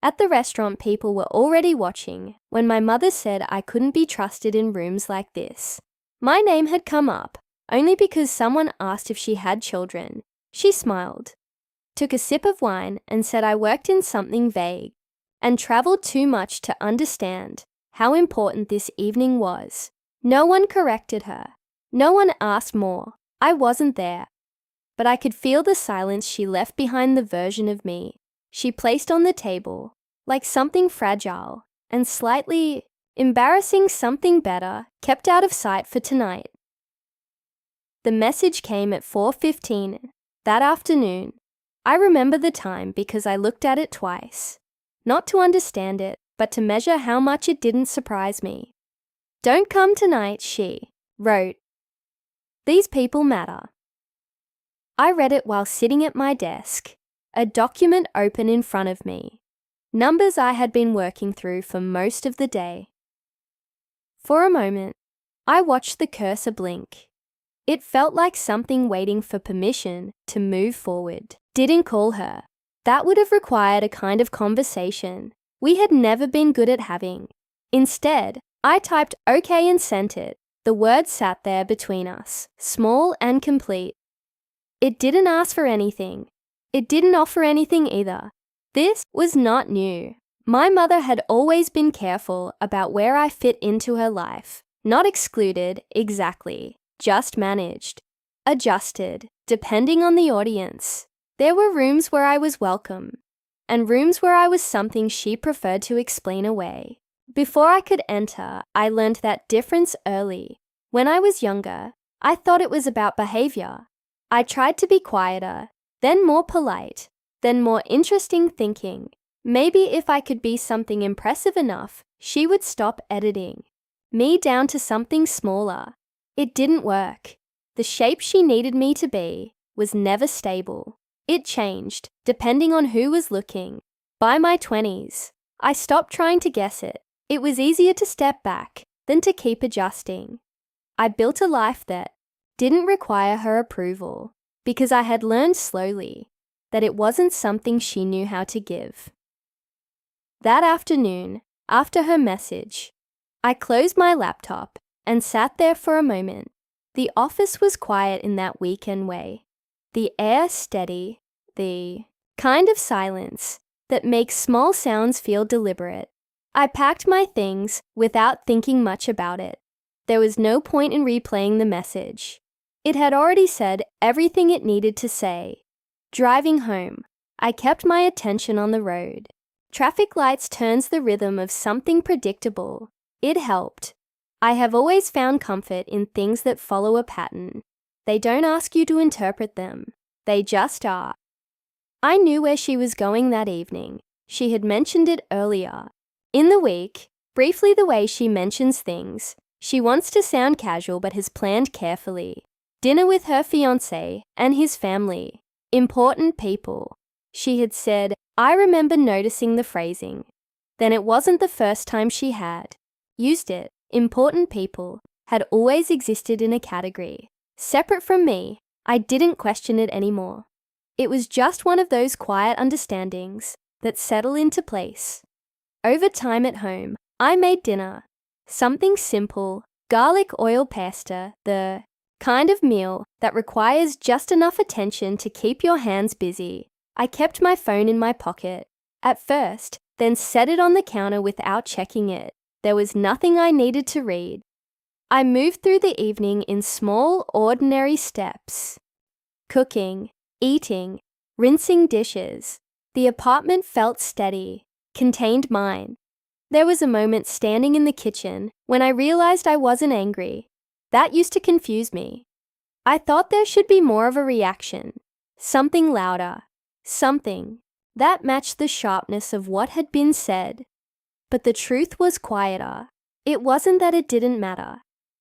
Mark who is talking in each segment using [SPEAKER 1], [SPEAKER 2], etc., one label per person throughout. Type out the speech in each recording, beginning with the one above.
[SPEAKER 1] At the restaurant, people were already watching when my mother said I couldn't be trusted in rooms like this. My name had come up only because someone asked if she had children. She smiled, took a sip of wine, and said I worked in something vague and traveled too much to understand how important this evening was. No one corrected her. No one asked more. I wasn't there. But I could feel the silence she left behind, the version of me she placed on the table, like something fragile and slightly embarrassing, something better kept out of sight for tonight. The message came at 4:15 that afternoon. I remember the time because I looked at it twice, not to understand it, but to measure how much it didn't surprise me. "Don't come tonight," she wrote. "These people matter." I read it while sitting at my desk, a document open in front of me, numbers I had been working through for most of the day. For a moment, I watched the cursor blink. It felt like something waiting for permission to move forward. Didn't call her. That would have required a kind of conversation we had never been good at having. Instead, I typed OK and sent it. The words sat there between us, small and complete. It didn't ask for anything. It didn't offer anything either. This was not new. My mother had always been careful about where I fit into her life. Not excluded, exactly. Just managed. Adjusted, depending on the audience. There were rooms where I was welcome, and rooms where I was something she preferred to explain away. Before I could enter, I learned that difference early. When I was younger, I thought it was about behavior. I tried to be quieter, then more polite, then more interesting, thinking maybe if I could be something impressive enough, she would stop editing me down to something smaller. It didn't work. The shape she needed me to be was never stable. It changed, depending on who was looking. By my 20s, I stopped trying to guess it. It was easier to step back than to keep adjusting. I built a life that didn't require her approval because I had learned slowly that it wasn't something she knew how to give. That afternoon, after her message, I closed my laptop and sat there for a moment. The office was quiet in that weekend way. The air steady, the kind of silence that makes small sounds feel deliberate. I packed my things without thinking much about it. There was no point in replaying the message. It had already said everything it needed to say. Driving home, I kept my attention on the road. Traffic lights turns the rhythm of something predictable. It helped. I have always found comfort in things that follow a pattern. They don't ask you to interpret them. They just are. I knew where she was going that evening. She had mentioned it earlier. In the week, briefly, the way she mentions things. She wants to sound casual but has planned carefully. Dinner with her fiancé and his family. Important people. She had said, I remember noticing the phrasing. Then it wasn't the first time she had used it. Important people had always existed in a category. Separate from me, I didn't question it anymore. It was just one of those quiet understandings that settle into place. Over time at home, I made dinner. Something simple, garlic oil pasta, the kind of meal that requires just enough attention to keep your hands busy. I kept my phone in my pocket at first, then set it on the counter without checking it. There was nothing I needed to read. I moved through the evening in small, ordinary steps. Cooking, eating, rinsing dishes. The apartment felt steady, contained mine. There was a moment standing in the kitchen when I realized I wasn't angry. That used to confuse me. I thought there should be more of a reaction, something louder, something that matched the sharpness of what had been said. But the truth was quieter. It wasn't that it didn't matter.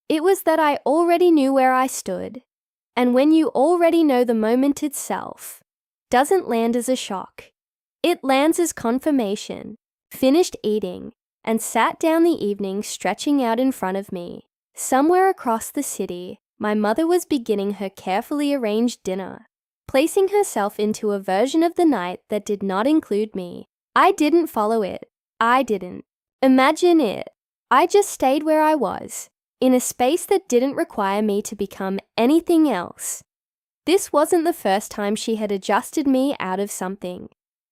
[SPEAKER 1] It was that I already knew where I stood. And when you already know, the moment itself doesn't land as a shock. It lands as confirmation. Finished eating and sat down, the evening stretching out in front of me. Somewhere across the city, my mother was beginning her carefully arranged dinner, placing herself into a version of the night that did not include me. I didn't follow it. I didn't imagine it. I just stayed where I was, in a space that didn't require me to become anything else. This wasn't the first time she had adjusted me out of something.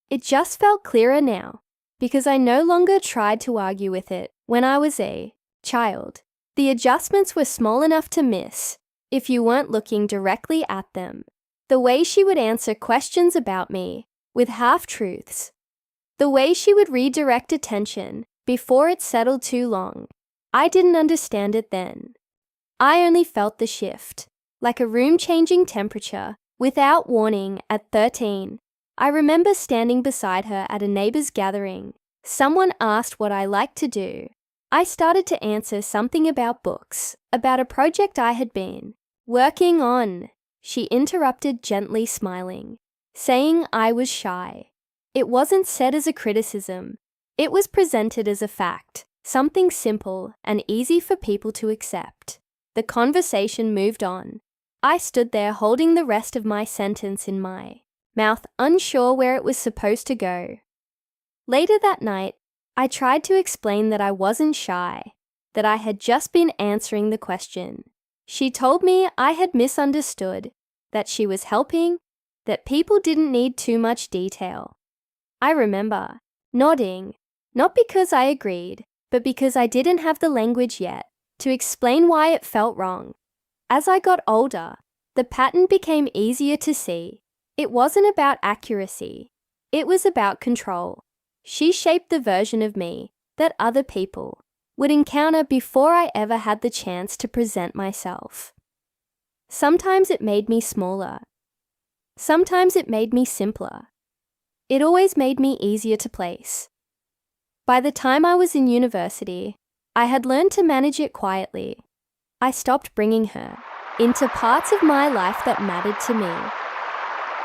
[SPEAKER 1] It just felt clearer now, because I no longer tried to argue with it when I was a child. The adjustments were small enough to miss if you weren't looking directly at them. The way she would answer questions about me with half-truths. The way she would redirect attention before it settled too long. I didn't understand it then. I only felt the shift, like a room-changing temperature, without warning at 13. I remember standing beside her at a neighbor's gathering. Someone asked what I liked to do. I started to answer something about books, about a project I had been working on. She interrupted, gently smiling, saying I was shy. It wasn't said as a criticism. It was presented as a fact, something simple and easy for people to accept. The conversation moved on. I stood there holding the rest of my sentence in my mouth, unsure where it was supposed to go. Later that night, I tried to explain that I wasn't shy, that I had just been answering the question. She told me I had misunderstood, that she was helping, that people didn't need too much detail. I remember nodding, not because I agreed, but because I didn't have the language yet to explain why it felt wrong. As I got older, the pattern became easier to see. It wasn't about accuracy. It was about control. She shaped the version of me that other people would encounter before I ever had the chance to present myself. Sometimes it made me smaller. Sometimes it made me simpler. It always made me easier to place. By the time I was in university, I had learned to manage it quietly. I stopped bringing her into parts of my life that mattered to me.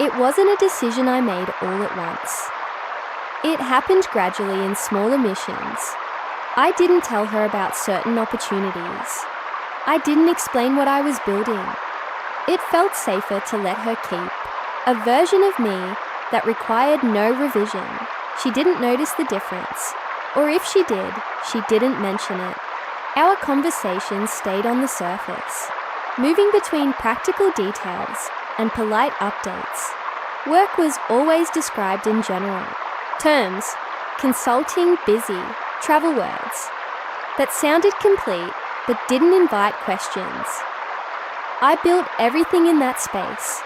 [SPEAKER 1] It wasn't a decision I made all at once. It happened gradually in small omissions. I didn't tell her about certain opportunities. I didn't explain what I was building. It felt safer to let her keep a version of me that required no revision. She didn't notice the difference, or if she did, she didn't mention it. Our conversations stayed on the surface, moving between practical details and polite updates. Work was always described in general terms, consulting, busy, travel words that sounded complete but didn't invite questions. I built everything in that space.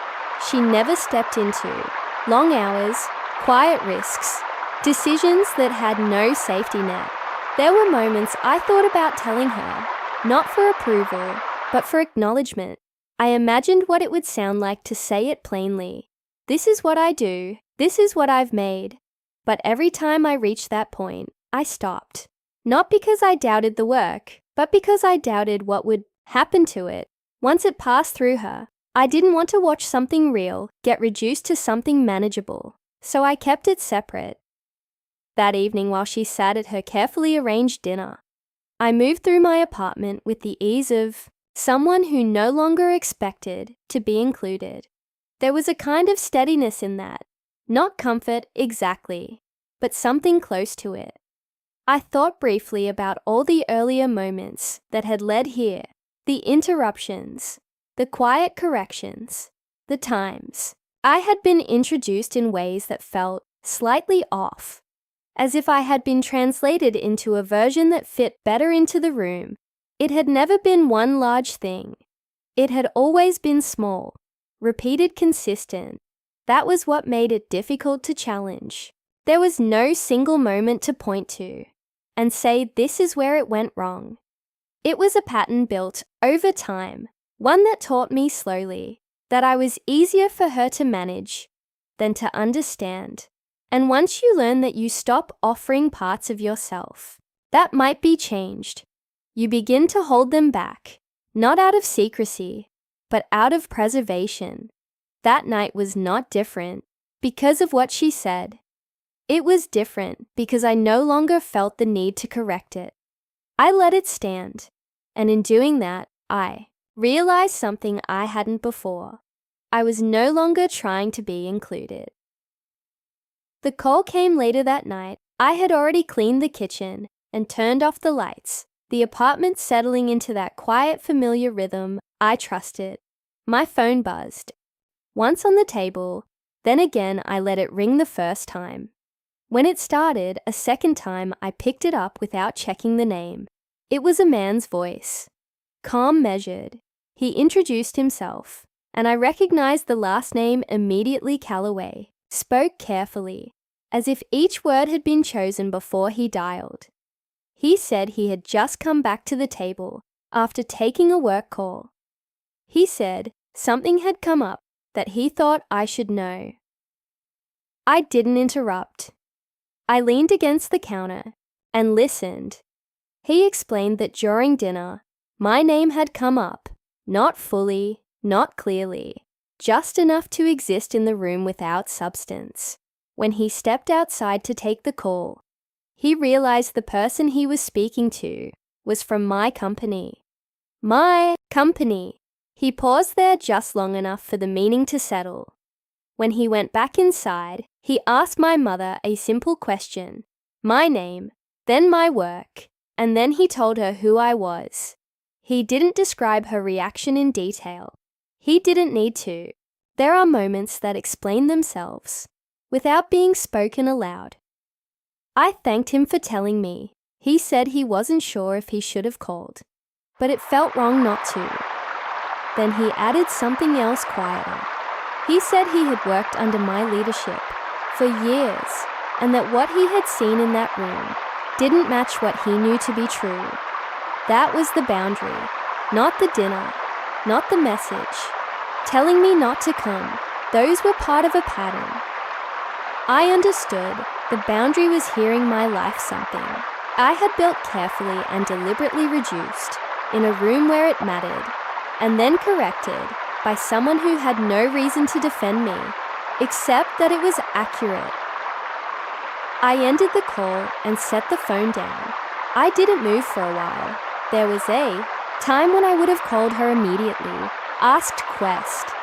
[SPEAKER 1] She never stepped into long hours, quiet risks, decisions that had no safety net. There were moments I thought about telling her, not for approval, but for acknowledgement. I imagined what it would sound like to say it plainly. This is what I do. This is what I've made. But every time I reached that point, I stopped. Not because I doubted the work, but because I doubted what would happen to it once it passed through her. I didn't want to watch something real get reduced to something manageable, so I kept it separate. That evening, while she sat at her carefully arranged dinner, I moved through my apartment with the ease of someone who no longer expected to be included. There was a kind of steadiness in that, not comfort exactly, but something close to it. I thought briefly about all the earlier moments that had led here, the interruptions, the quiet corrections, the times I had been introduced in ways that felt slightly off, as if I had been translated into a version that fit better into the room. It had never been one large thing. It had always been small, repeated, consistent. That was what made it difficult to challenge. There was no single moment to point to and say this is where it went wrong. It was a pattern built over time, one that taught me slowly that I was easier for her to manage than to understand. And once you learn that you stop offering parts of yourself that might be changed, you begin to hold them back, not out of secrecy, but out of preservation. That night was not different because of what she said. It was different because I no longer felt the need to correct it. I let it stand, and in doing that, I realized something I hadn't before. I was no longer trying to be included. The call came later that night. I had already cleaned the kitchen and turned off the lights, the apartment settling into that quiet, familiar rhythm I trusted. My phone buzzed. Once on the table, then again I let it ring the first time. When it started a second time, I picked it up without checking the name. It was a man's voice. Calm, measured. He introduced himself, and I recognized the last name immediately. Calloway. Spoke carefully, as if each word had been chosen before he dialed. He said he had just come back to the table after taking a work call. He said something had come up that he thought I should know. I didn't interrupt. I leaned against the counter and listened. He explained that during dinner, my name had come up, not fully, not clearly, just enough to exist in the room without substance. When he stepped outside to take the call, he realized the person he was speaking to was from my company. My company. He paused there just long enough for the meaning to settle. When he went back inside, he asked my mother a simple question, my name, then my work, and then he told her who I was. He didn't describe her reaction in detail. He didn't need to. There are moments that explain themselves without being spoken aloud. I thanked him for telling me. He said he wasn't sure if he should have called, but it felt wrong not to. Then he added something else quieter. He said he had worked under my leadership for years, and that what he had seen in that room didn't match what he knew to be true. That was the boundary, not the dinner, not the message. Telling me not to come, those were part of a pattern. I understood the boundary was hearing my life something I had built carefully and deliberately reduced in a room where it mattered, and then corrected by someone who had no reason to defend me, except that it was accurate. I ended the call and set the phone down. I didn't move for a while. There was a time when I would have called her immediately, asked Quest,